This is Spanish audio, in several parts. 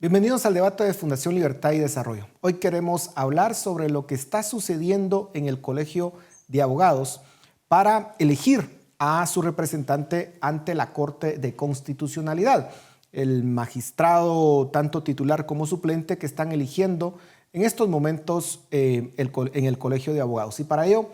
Bienvenidos al debate de Fundación Libertad y Desarrollo. Hoy queremos hablar sobre lo que está sucediendo en el Colegio de Abogados para elegir a su representante ante la Corte de Constitucionalidad. El magistrado, tanto titular como suplente, que están eligiendo en estos momentos en el Colegio de Abogados. Y para ello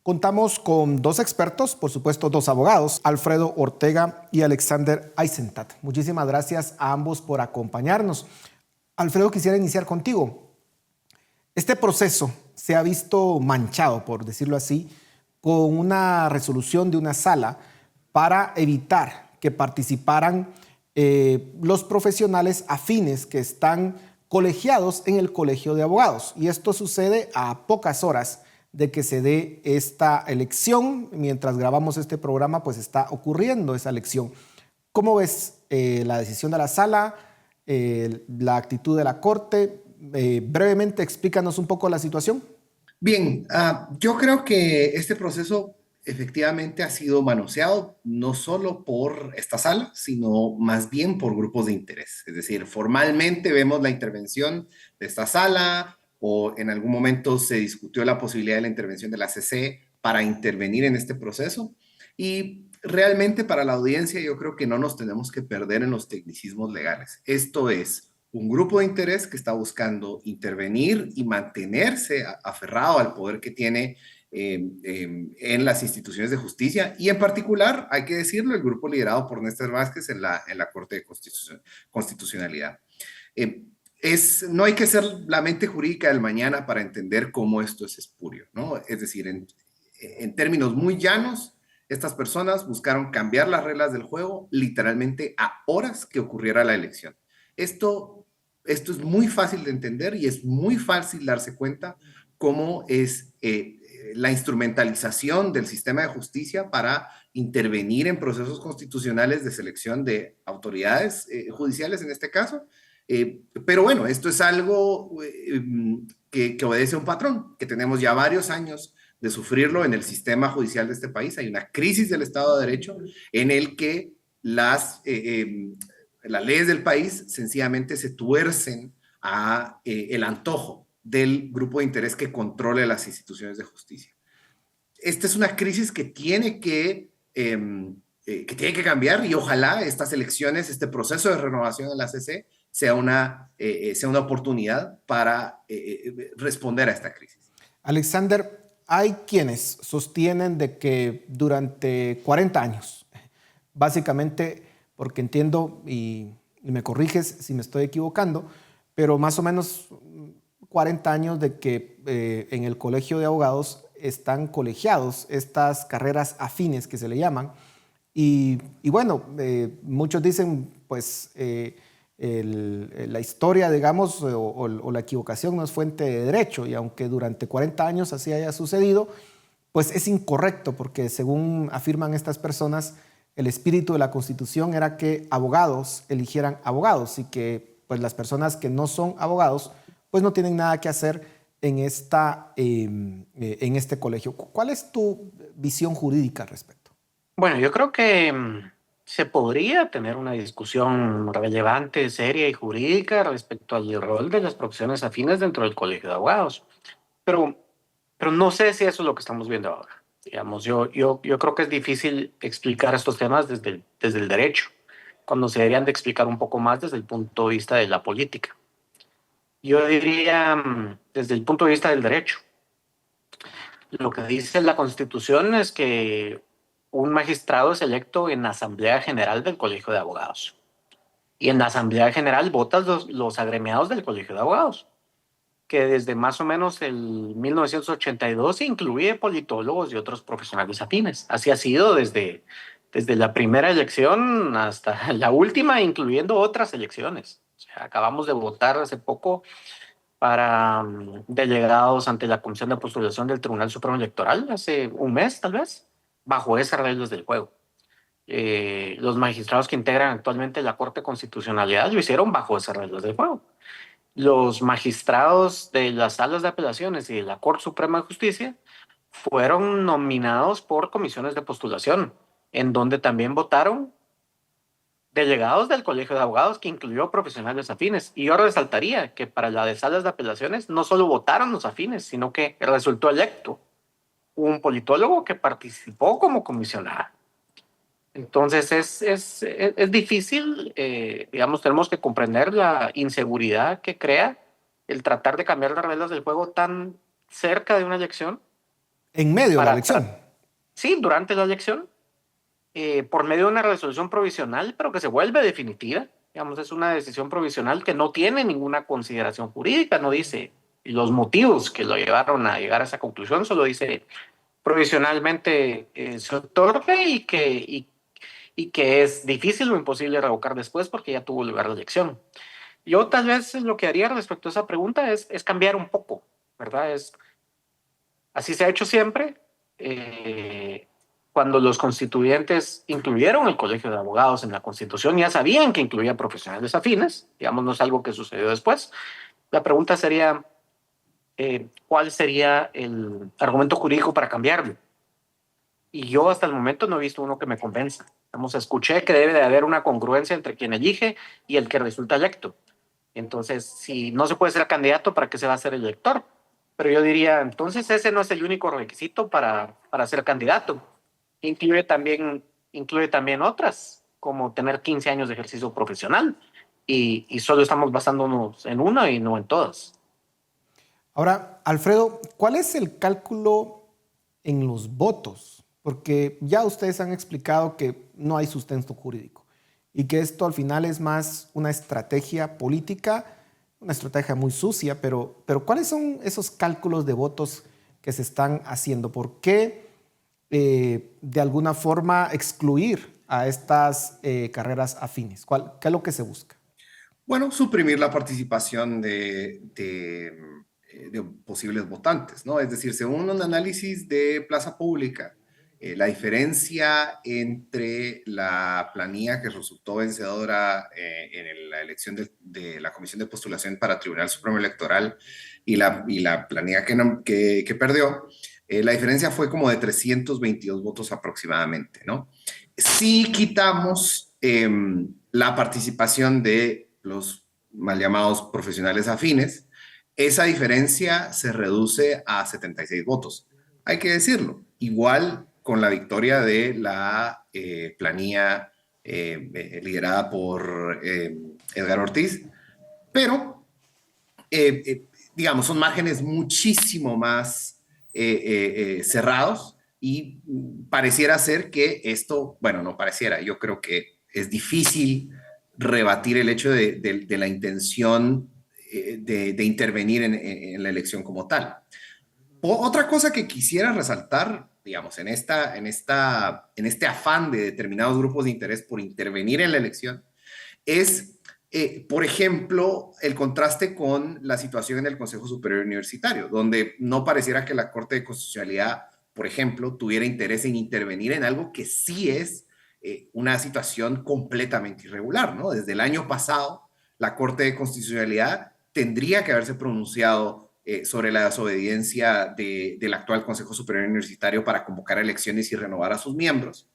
contamos con dos expertos, por supuesto dos abogados, Alfredo Ortega y Alexander Eisenstadt. Muchísimas gracias a ambos por acompañarnos. Alfredo, quisiera iniciar contigo. Este proceso se ha visto manchado, por decirlo así, con una resolución de una sala para evitar que participaran los profesionales afines que están colegiados en el Colegio de Abogados. Y esto sucede a pocas horas de que se dé esta elección. Mientras grabamos este programa, pues está ocurriendo esa elección. ¿Cómo ves la decisión de la sala, la actitud de la Corte? Brevemente, explícanos un poco la situación. Bien, yo creo que este proceso efectivamente ha sido manoseado no solo por esta sala, sino más bien por grupos de interés. Es decir, formalmente vemos la intervención de esta sala o en algún momento se discutió la posibilidad de la intervención de la CC para intervenir en este proceso. Y realmente para la audiencia yo creo que no nos tenemos que perder en los tecnicismos legales. Esto es un grupo de interés que está buscando intervenir y mantenerse aferrado al poder que tiene en las instituciones de justicia y en particular, hay que decirlo, el grupo liderado por Néstor Vázquez en la Corte de Constitucionalidad. Eh, no hay que ser la mente jurídica del mañana para entender cómo esto es espurio, ¿no? Es decir, en términos muy llanos, estas personas buscaron cambiar las reglas del juego literalmente a horas que ocurriera la elección. Esto es muy fácil de entender y es muy fácil darse cuenta cómo es la instrumentalización del sistema de justicia para intervenir en procesos constitucionales de selección de autoridades judiciales en este caso. Pero bueno, esto es algo que obedece a un patrón que tenemos ya varios años de sufrirlo en el sistema judicial de este país. Hay una crisis del Estado de Derecho en el que las leyes del país sencillamente se tuercen a el antojo del grupo de interés que controle las instituciones de justicia. Esta es una crisis que tiene que cambiar y ojalá estas elecciones, este proceso de renovación de la CC sea una oportunidad para responder a esta crisis. Alexander, hay quienes sostienen de que durante 40 años, básicamente, porque entiendo, y me corriges si me estoy equivocando, pero más o menos 40 años de que en el Colegio de Abogados están colegiados estas carreras afines que se le llaman. Y bueno, muchos dicen, pues, la historia, digamos, o la equivocación no es fuente de derecho, y aunque durante 40 años así haya sucedido, pues es incorrecto, porque según afirman estas personas, el espíritu de la Constitución era que abogados eligieran abogados y que pues las personas que no son abogados pues no tienen nada que hacer en este colegio. ¿Cuál es tu visión jurídica al respecto? Bueno, yo creo que se podría tener una discusión relevante, seria y jurídica respecto al rol de las profesiones afines dentro del Colegio de Abogados, pero, pero no sé si eso es lo que estamos viendo ahora. Digamos, yo creo que es difícil explicar estos temas desde el derecho, cuando se deberían de explicar un poco más desde el punto de vista de la política. Yo diría desde el punto de vista del derecho. Lo que dice la Constitución es que un magistrado es electo en la Asamblea General del Colegio de Abogados. Y en la Asamblea General votan los agremiados del Colegio de Abogados, que desde más o menos el 1982 incluye politólogos y otros profesionales afines. Así ha sido desde la primera elección hasta la última, incluyendo otras elecciones. O sea, acabamos de votar hace poco para delegados ante la Comisión de Postulación del Tribunal Supremo Electoral, hace un mes tal vez, bajo esas reglas del juego. Los magistrados que integran actualmente la Corte de Constitucionalidad lo hicieron bajo esas reglas del juego. Los magistrados de las salas de apelaciones y de la Corte Suprema de Justicia fueron nominados por comisiones de postulación, en donde también votaron delegados del Colegio de Abogados que incluyó profesionales afines. Y yo resaltaría que para la de salas de apelaciones no solo votaron los afines, sino que resultó electo un politólogo que participó como comisionada. Entonces es difícil, digamos, tenemos que comprender la inseguridad que crea el tratar de cambiar las reglas del juego tan cerca de una elección. En medio de la elección. Sí, durante la elección, por medio de una resolución provisional, pero que se vuelve definitiva. Digamos, es una decisión provisional que no tiene ninguna consideración jurídica, no dice los motivos que lo llevaron a llegar a esa conclusión, solo dice provisionalmente se otorga y que es difícil o imposible revocar después porque ya tuvo lugar la elección. Yo tal vez lo que haría respecto a esa pregunta es cambiar un poco, ¿verdad? Así se ha hecho siempre. Cuando los constituyentes incluyeron el Colegio de Abogados en la Constitución, ya sabían que incluía profesionales afines, digamos, no es algo que sucedió después. La pregunta sería, ¿cuál sería el argumento jurídico para cambiarlo? Y yo hasta el momento no he visto uno que me convenza. Vamos, escuché que debe de haber una congruencia entre quien elige y el que resulta electo. Entonces, si no se puede ser candidato, ¿para qué se va a ser elector? Pero yo diría, entonces ese no es el único requisito para ser candidato. Incluye también otras, como tener 15 años de ejercicio profesional. Y solo estamos basándonos en una y no en todas. Ahora, Alfredo, ¿cuál es el cálculo en los votos? Porque ya ustedes han explicado que no hay sustento jurídico y que esto al final es más una estrategia política, una estrategia muy sucia, pero ¿cuáles son esos cálculos de votos que se están haciendo? ¿Por qué de alguna forma excluir a estas carreras afines? ¿Qué es lo que se busca? Bueno, suprimir la participación de posibles votantes, ¿no? Es decir, según un análisis de Plaza Pública, la diferencia entre la planilla que resultó vencedora en la elección de la Comisión de Postulación para Tribunal Supremo Electoral y la planilla que perdió, la diferencia fue como de 322 votos aproximadamente, ¿no? Si quitamos la participación de los mal llamados profesionales afines, esa diferencia se reduce a 76 votos. Hay que decirlo, igual con la victoria de la planilla liderada por Edgar Ortiz, pero digamos, son márgenes muchísimo más cerrados y pareciera ser que esto, bueno, no pareciera, yo creo que es difícil rebatir el hecho de la intención de intervenir en la elección como tal. Otra cosa que quisiera resaltar, digamos, en este afán de determinados grupos de interés por intervenir en la elección, es, por ejemplo, el contraste con la situación en el Consejo Superior Universitario, donde no pareciera que la Corte de Constitucionalidad, por ejemplo, tuviera interés en intervenir en algo que sí es una situación completamente irregular, ¿no? Desde el año pasado, la Corte de Constitucionalidad tendría que haberse pronunciado sobre la desobediencia del actual Consejo Superior Universitario para convocar elecciones y renovar a sus miembros.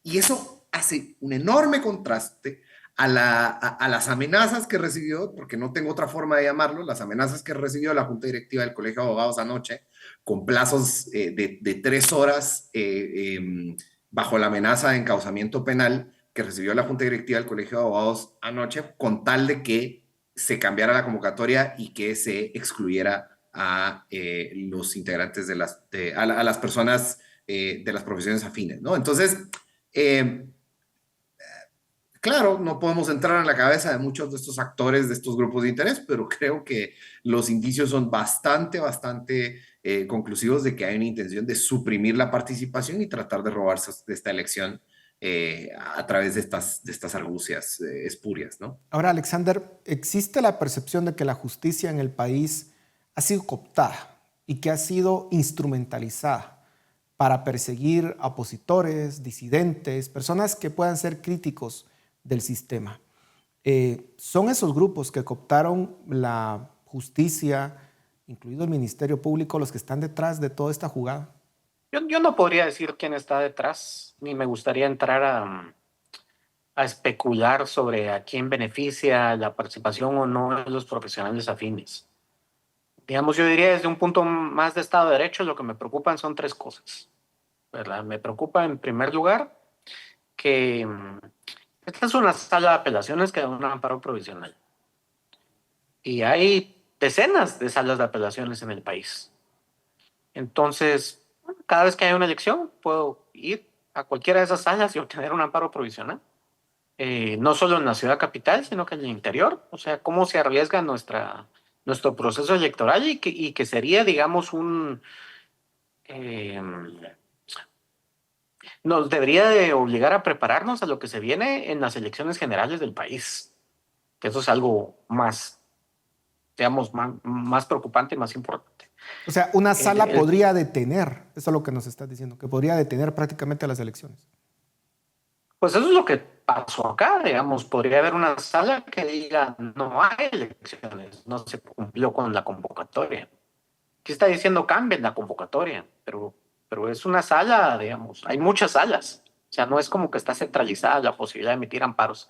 Y eso hace un enorme contraste a las amenazas que recibió, porque no tengo otra forma de llamarlo, las amenazas que recibió la Junta Directiva del Colegio de Abogados anoche, con plazos de 3 horas bajo la amenaza de encauzamiento penal que recibió la Junta Directiva del Colegio de Abogados anoche, con tal de que se cambiara la convocatoria y que se excluyera a los integrantes a las personas de las profesiones afines, ¿no? Entonces, claro, no podemos entrar en la cabeza de muchos de estos actores, de estos grupos de interés, pero creo que los indicios son bastante conclusivos de que hay una intención de suprimir la participación y tratar de robarse de esta elección a través de estas argucias espurias, ¿no? Ahora, Alexander, existe la percepción de que la justicia en el país ha sido cooptada y que ha sido instrumentalizada para perseguir a opositores, disidentes, personas que puedan ser críticos del sistema. Son esos grupos que cooptaron la justicia, incluido el Ministerio Público, los que están detrás de toda esta jugada. Yo no podría decir quién está detrás, ni me gustaría entrar a especular sobre a quién beneficia la participación o no de los profesionales afines. Digamos, yo diría desde un punto más de Estado de Derecho, lo que me preocupan son tres cosas, ¿verdad? Me preocupa en primer lugar que esta es una sala de apelaciones que da un amparo provisional. Y hay decenas de salas de apelaciones en el país. Entonces, cada vez que hay una elección, puedo ir a cualquiera de esas salas y obtener un amparo provisional. No solo en la ciudad capital, sino que en el interior. O sea, cómo se arriesga nuestro proceso electoral y que sería, digamos, eh, nos debería de obligar a prepararnos a lo que se viene en las elecciones generales del país. Que eso es algo más, digamos, más preocupante y más importante. O sea, una El, sala el podría detener, eso es lo que nos estás diciendo, que podría detener prácticamente las elecciones. Pues eso es lo que pasó acá, digamos, podría haber una sala que diga no hay elecciones, no se cumplió con la convocatoria. ¿Qué está diciendo? Cambien la convocatoria, pero es una sala, digamos, hay muchas salas, o sea, no es como que está centralizada la posibilidad de emitir amparos.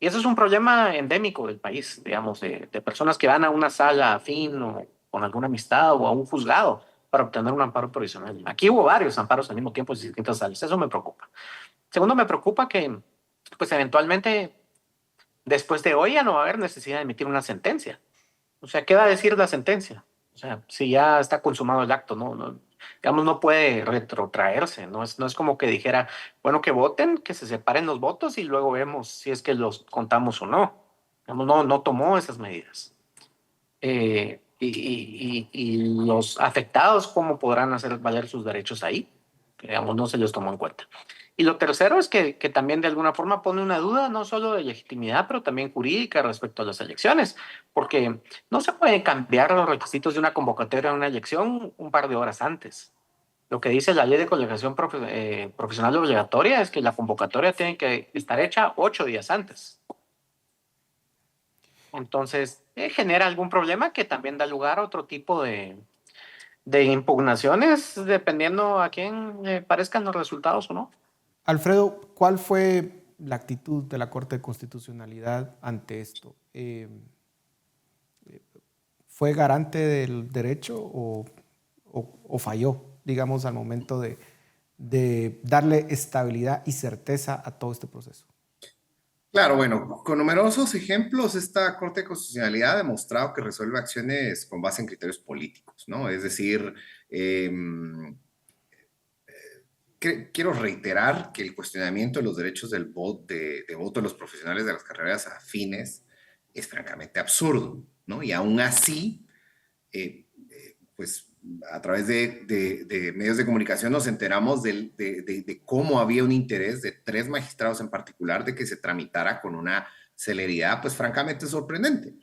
Y eso es un problema endémico del país, digamos, de personas que van a una sala afín o con alguna amistad o a un juzgado para obtener un amparo provisional. Aquí hubo varios amparos al mismo tiempo en distintas salas, eso me preocupa. Segundo, me preocupa que, pues eventualmente, después de hoy ya no va a haber necesidad de emitir una sentencia. O sea, ¿qué va a decir la sentencia? O sea, si ya está consumado el acto, digamos, no puede retrotraerse. No es como que dijera, bueno, que voten, que se separen los votos y luego vemos si es que los contamos o no. Digamos, no tomó esas medidas. Y los afectados, ¿cómo podrán hacer valer sus derechos ahí? Digamos, no se les tomó en cuenta. Y lo tercero es que también de alguna forma pone una duda no solo de legitimidad, pero también jurídica respecto a las elecciones, porque no se pueden cambiar los requisitos de una convocatoria a una elección un par de horas antes. Lo que dice la ley de colegiación profesional obligatoria es que la convocatoria tiene que estar hecha 8 días antes. Entonces, genera algún problema que también da lugar a otro tipo de impugnaciones, dependiendo a quién le parezcan los resultados o no. Alfredo, ¿cuál fue la actitud de la Corte de Constitucionalidad ante esto? ¿Fue garante del derecho o falló, digamos, al momento de darle estabilidad y certeza a todo este proceso? Claro, bueno, con numerosos ejemplos, esta Corte de Constitucionalidad ha demostrado que resuelve acciones con base en criterios políticos, ¿no? Es decir, quiero reiterar que el cuestionamiento de los derechos de voto de los profesionales de las carreras afines es francamente absurdo, ¿no? Y aún así, pues a través de medios de comunicación nos enteramos de cómo había un interés de tres magistrados en particular de que se tramitara con una celeridad, pues francamente sorprendente.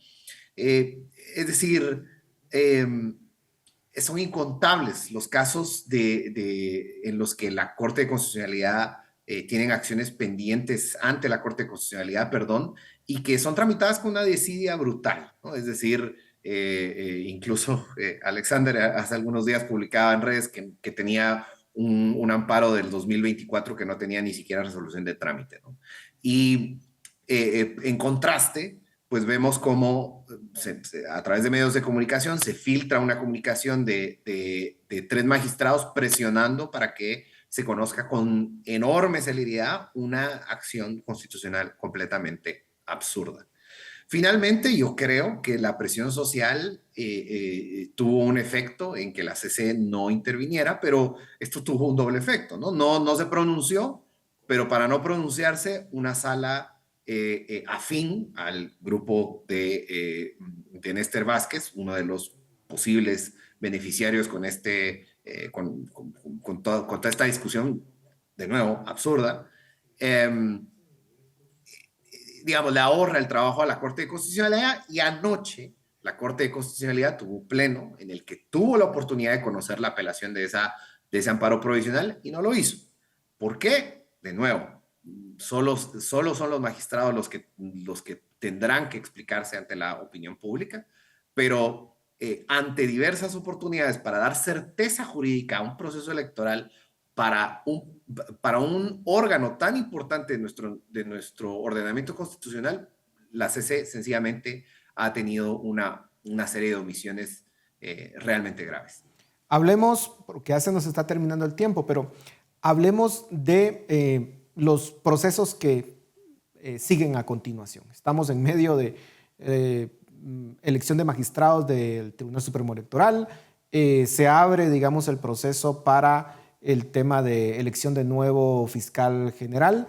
Es decir, eh, son incontables los casos en los que la Corte de Constitucionalidad tienen acciones pendientes ante la Corte de Constitucionalidad, perdón, y que son tramitadas con una desidia brutal, ¿no? Es decir, incluso Alexander hace algunos días publicaba en redes que tenía un amparo del 2024 que no tenía ni siquiera resolución de trámite, ¿no? Y en contraste, pues vemos cómo a través de medios de comunicación se filtra una comunicación de tres magistrados presionando para que se conozca con enorme celeridad una acción constitucional completamente absurda. Finalmente, yo creo que la presión social tuvo un efecto en que la CC no interviniera, pero esto tuvo un doble efecto, ¿no? No se pronunció, pero para no pronunciarse, una sala afín al grupo de Néstor Vázquez, uno de los posibles beneficiarios con toda esta discusión, de nuevo, absurda, digamos, le ahorra el trabajo a la Corte de Constitucionalidad y anoche la Corte de Constitucionalidad tuvo un pleno en el que tuvo la oportunidad de conocer la apelación de ese amparo provisional y no lo hizo. ¿Por qué? De nuevo, solo son los magistrados los que tendrán que explicarse ante la opinión pública, pero ante diversas oportunidades para dar certeza jurídica a un proceso electoral para un órgano tan importante de nuestro ordenamiento constitucional, la CC sencillamente ha tenido una serie de omisiones realmente graves. Hablemos, porque ya se nos está terminando el tiempo, pero hablemos de los procesos que siguen a continuación. Estamos en medio de elección de magistrados del Tribunal Supremo Electoral. Se abre, digamos, el proceso para el tema de elección de nuevo fiscal general.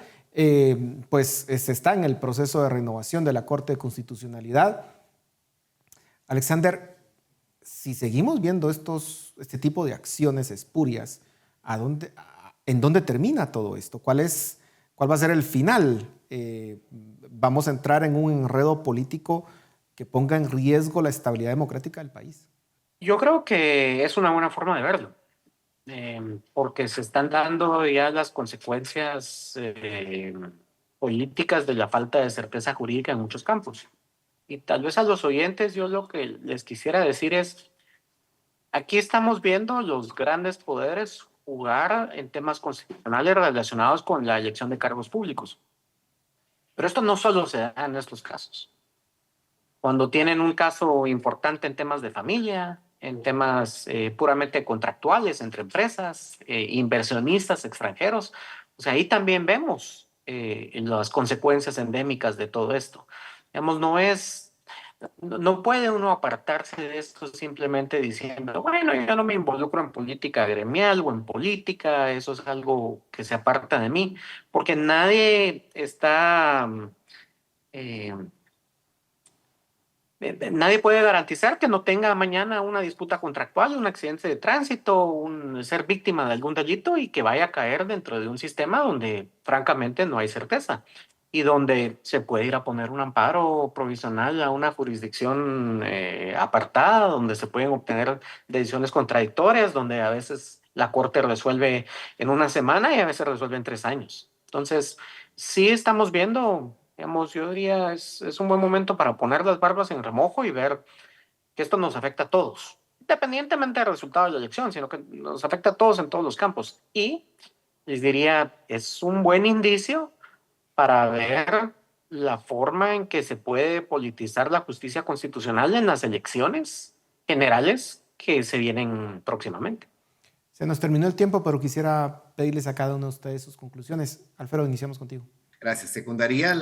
Pues se está en el proceso de renovación de la Corte de Constitucionalidad. Alexander, si seguimos viendo este tipo de acciones espurias, ¿en dónde termina todo esto? ¿Cuál va a ser el final? ¿Vamos a entrar en un enredo político que ponga en riesgo la estabilidad democrática del país? Yo creo que es una buena forma de verlo, porque se están dando ya las consecuencias políticas de la falta de certeza jurídica en muchos campos. Y tal vez a los oyentes yo lo que les quisiera decir es, aquí estamos viendo los grandes poderes jugar en temas constitucionales relacionados con la elección de cargos públicos. Pero esto no solo se da en estos casos. Cuando tienen un caso importante en temas de familia, en temas puramente contractuales entre empresas, inversionistas extranjeros, o sea, ahí también vemos las consecuencias endémicas de todo esto. Digamos, no puede uno apartarse de esto simplemente diciendo, bueno, yo no me involucro en política gremial o en política, eso es algo que se aparta de mí, porque nadie está... eh, nadie puede garantizar que no tenga mañana una disputa contractual, un accidente de tránsito, ser víctima de algún delito y que vaya a caer dentro de un sistema donde francamente no hay certeza y donde se puede ir a poner un amparo provisional a una jurisdicción apartada, donde se pueden obtener decisiones contradictorias, donde a veces la corte resuelve en una semana y a veces resuelve en 3 años. Entonces, sí estamos viendo, digamos, yo diría, es un buen momento para poner las barbas en remojo y ver que esto nos afecta a todos, independientemente del resultado de la elección, sino que nos afecta a todos en todos los campos. Y les diría, es un buen indicio para ver la forma en que se puede politizar la justicia constitucional en las elecciones generales que se vienen próximamente. Se nos terminó el tiempo, pero quisiera pedirles a cada uno de ustedes sus conclusiones. Alfredo, iniciamos contigo. Gracias. Secundaría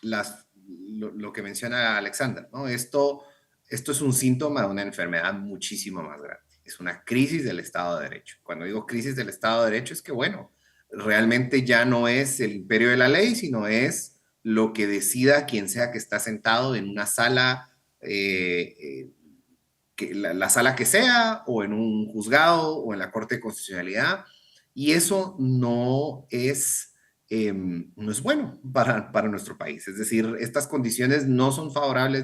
lo que menciona Alexander, ¿no? Esto es un síntoma de una enfermedad muchísimo más grande. Es una crisis del Estado de Derecho. Cuando digo crisis del Estado de Derecho es que, bueno, realmente ya no es el imperio de la ley, sino es lo que decida quien sea que está sentado en una sala, la sala que sea, o en un juzgado, o en la Corte de Constitucionalidad. Y eso no es bueno para nuestro país. Es decir, estas condiciones no son favorables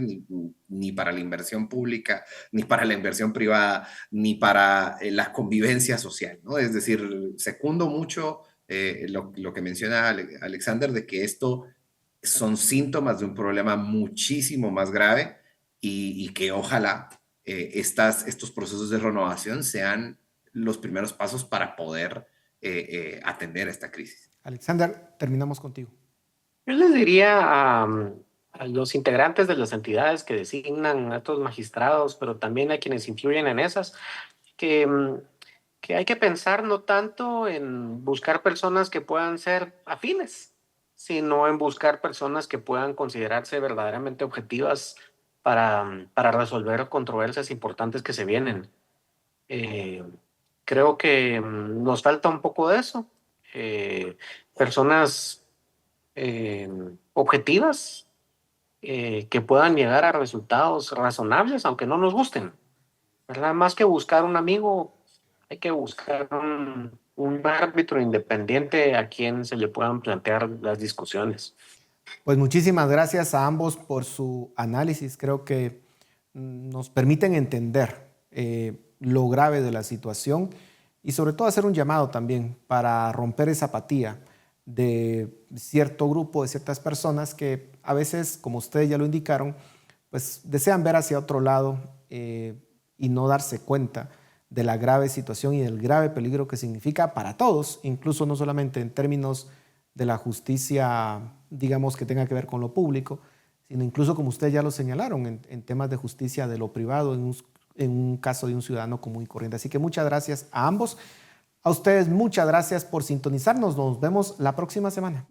ni para la inversión pública, ni para la inversión privada, ni para la convivencia social, ¿no? Es decir, secundo mucho lo que menciona Alexander, de que esto son síntomas de un problema muchísimo más grave y que ojalá estos procesos de renovación sean los primeros pasos para poder atender esta crisis. Alexander, terminamos contigo. Yo les diría a los integrantes de las entidades que designan a estos magistrados, pero también a quienes influyen en esas, que hay que pensar no tanto en buscar personas que puedan ser afines, sino en buscar personas que puedan considerarse verdaderamente objetivas para resolver controversias importantes que se vienen. Creo que nos falta un poco de eso. Personas objetivas que puedan llegar a resultados razonables, aunque no nos gusten, ¿verdad? Más que buscar un amigo, hay que buscar un árbitro independiente a quien se le puedan plantear las discusiones. Pues muchísimas gracias a ambos por su análisis. Creo que nos permiten entender lo grave de la situación y sobre todo hacer un llamado también para romper esa apatía de cierto grupo, de ciertas personas que a veces, como ustedes ya lo indicaron, pues desean ver hacia otro lado y no darse cuenta de la grave situación y del grave peligro que significa para todos, incluso no solamente en términos de la justicia, digamos, que tenga que ver con lo público, sino incluso, como ustedes ya lo señalaron, en temas de justicia de lo privado, en un caso de un ciudadano común y corriente. Así que muchas gracias a ambos. A ustedes muchas gracias por sintonizarnos. Nos vemos la próxima semana.